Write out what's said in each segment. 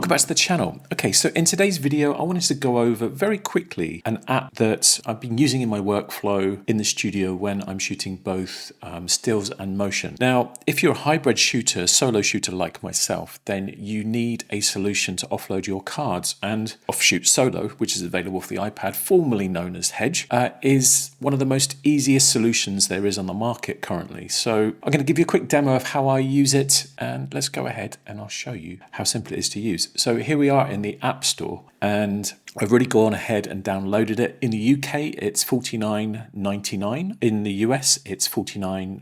Welcome back to the channel. Okay, so in today's video, I wanted to go over very quickly an app that I've been using in my workflow in the studio when I'm shooting both stills and motion. Now, if you're a hybrid shooter, solo shooter like myself, then you need a solution to offload your cards. And OffShoot Solo, which is available for the iPad, formerly known as Hedge, is one of the most easiest solutions there is on the market currently. So I'm going to give you a quick demo of how I use it, and let's go ahead and I'll show you how simple it is to use. So here we are in the App Store, and I've already gone ahead and downloaded it. In the UK, it's $49.99. In the US, it's $49.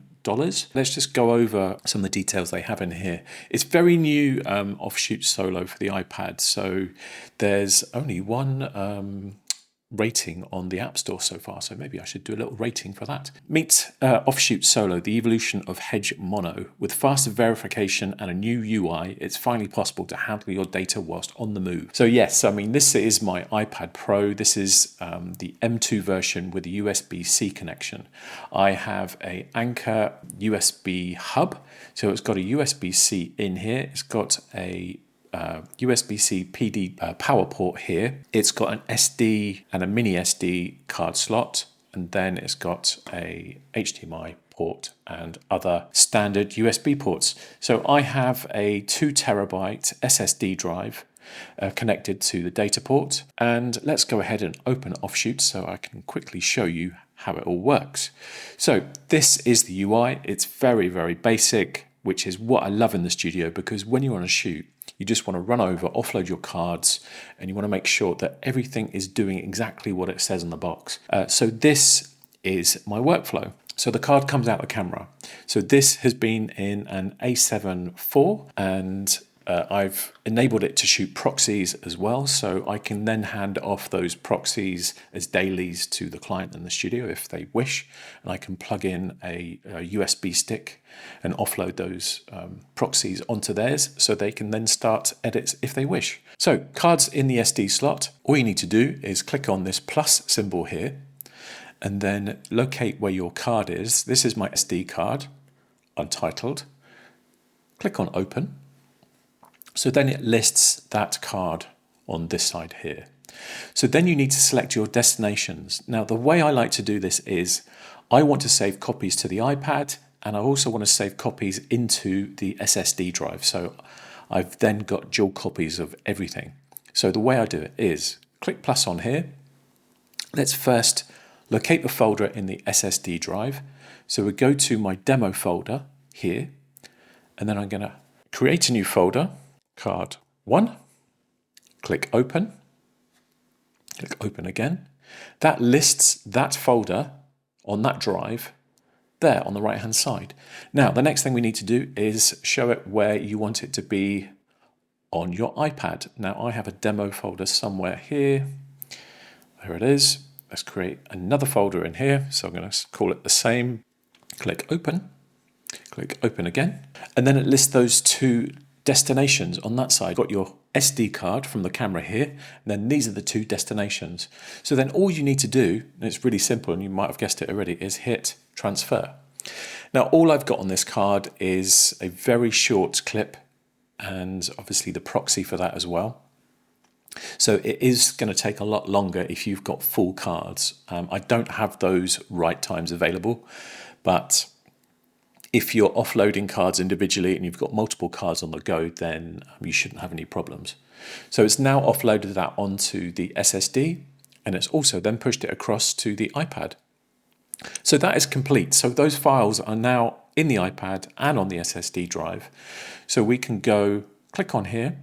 Let's just go over some of the details they have in here. It's very new OffShoot Solo for the iPad, so there's only one rating on the App Store so far, so maybe I should do a little rating for that. Meet OffShoot Solo, the evolution of Hedge Mono. With faster verification and a new UI, it's finally possible to handle your data whilst on the move. So yes, I mean, this is my iPad Pro. This is the M2 version with a USB-C connection. I have a Anchor USB hub, so it's got a USB-C in here. It's got a USB-C PD power port here. It's got an SD and a mini SD card slot, and then it's got a HDMI port and other standard USB ports. So I have a 2 terabyte SSD drive connected to the data port, and let's go ahead and open OffShoot so I can quickly show you how it all works. So this is the UI. It's very, very basic, which is what I love in the studio, because when you're on a shoot, you just want to run over, offload your cards, and you want to make sure that everything is doing exactly what it says on the box. So this is my workflow. So the card comes out the camera. So this has been in an A7 IV, and I've enabled it to shoot proxies as well, so I can then hand off those proxies as dailies to the client in the studio if they wish, and I can plug in a USB stick and offload those proxies onto theirs so they can then start edits if they wish. So cards in the SD slot, all you need to do is click on this plus symbol here and then locate where your card is. This is my SD card, untitled. Click on open. So then it lists that card on this side here. So then you need to select your destinations. Now, the way I like to do this is I want to save copies to the iPad, and I also want to save copies into the SSD drive. So I've then got dual copies of everything. So the way I do it is click plus on here. Let's first locate the folder in the SSD drive. So we go to my demo folder here, and then I'm going to create a new folder. Card 1, click open again. That lists that folder on that drive there on the right hand side. Now the next thing we need to do is show it where you want it to be on your iPad. Now I have a demo folder somewhere here. There it is. Let's create another folder in here. So I'm going to call it the same. Click open again. And then it lists those two destinations on that side. Got your SD card from the camera here, and then these are the two destinations. So then all you need to do, and it's really simple, and you might have guessed it already, is hit transfer. Now all I've got on this card is a very short clip, and obviously the proxy for that as well. So it is going to take a lot longer if you've got full cards. I don't have those write times available, but if you're offloading cards individually and you've got multiple cards on the go, then you shouldn't have any problems. So it's now offloaded that onto the SSD, and it's also then pushed it across to the iPad. So that is complete. So those files are now in the iPad and on the SSD drive. So we can go click on here,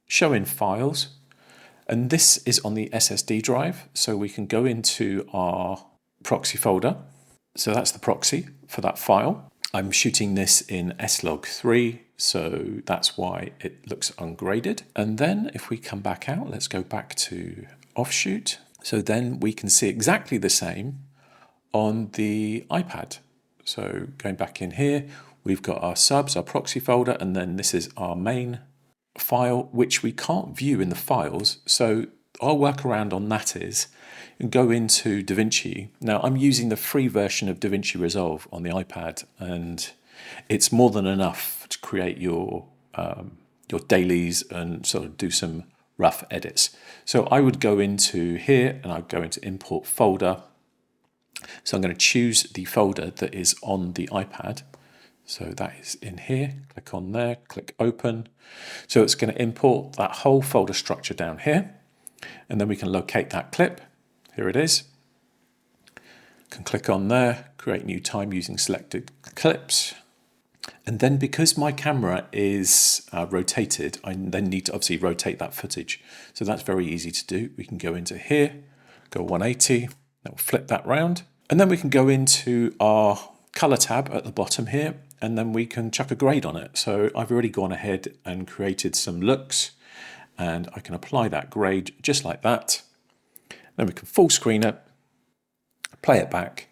show in files, and this is on the SSD drive. So we can go into our proxy folder. So that's the proxy for that file. I'm shooting this in slog3, so that's why it looks ungraded. And then if we come back out, let's go back to OffShoot. So then we can see exactly the same on the iPad. So going back in here, we've got our subs, our proxy folder, and then this is our main file, which we can't view in the files. So our workaround on that is and go into DaVinci. Now I'm using the free version of DaVinci Resolve on the iPad, and it's more than enough to create your your dailies and sort of do some rough edits. So I would go into here and I'd go into import folder. So I'm going to choose the folder that is on the iPad. So that is in here, click on there, click open. So it's going to import that whole folder structure down here. And then we can locate that clip. Here it is. Can click on there, create new time using selected clips. And then because my camera is rotated, I then need to obviously rotate that footage. So that's very easy to do. We can go into here, go 180, that will flip that round. And then we can go into our color tab at the bottom here, and then we can chuck a grade on it. So I've already gone ahead and created some looks, and I can apply that grade just like that. Then we can full screen it, play it back,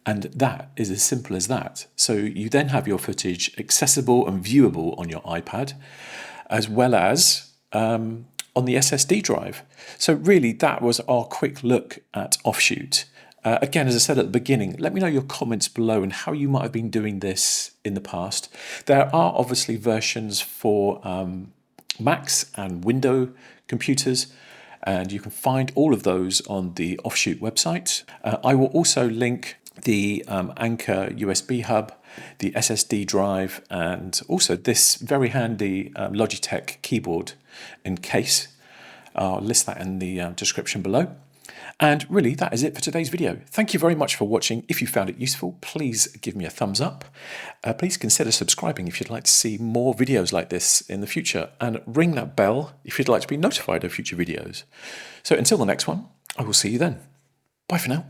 and that is as simple as that. So you then have your footage accessible and viewable on your iPad, as well as on the SSD drive. So really that was our quick look at OffShoot. Again, as I said at the beginning, let me know your comments below and how you might have been doing this in the past. There are obviously versions for Macs and Windows computers, and you can find all of those on the OffShoot website. I will also link the Anchor USB hub, the SSD drive, and also this very handy Logitech keyboard and case. I'll list that in the description below. And really, that is it for today's video. Thank you very much for watching. If you found it useful, please give me a thumbs up. Please consider subscribing if you'd like to see more videos like this in the future, and ring that bell if you'd like to be notified of future videos. So until the next one, I will see you then. Bye for now.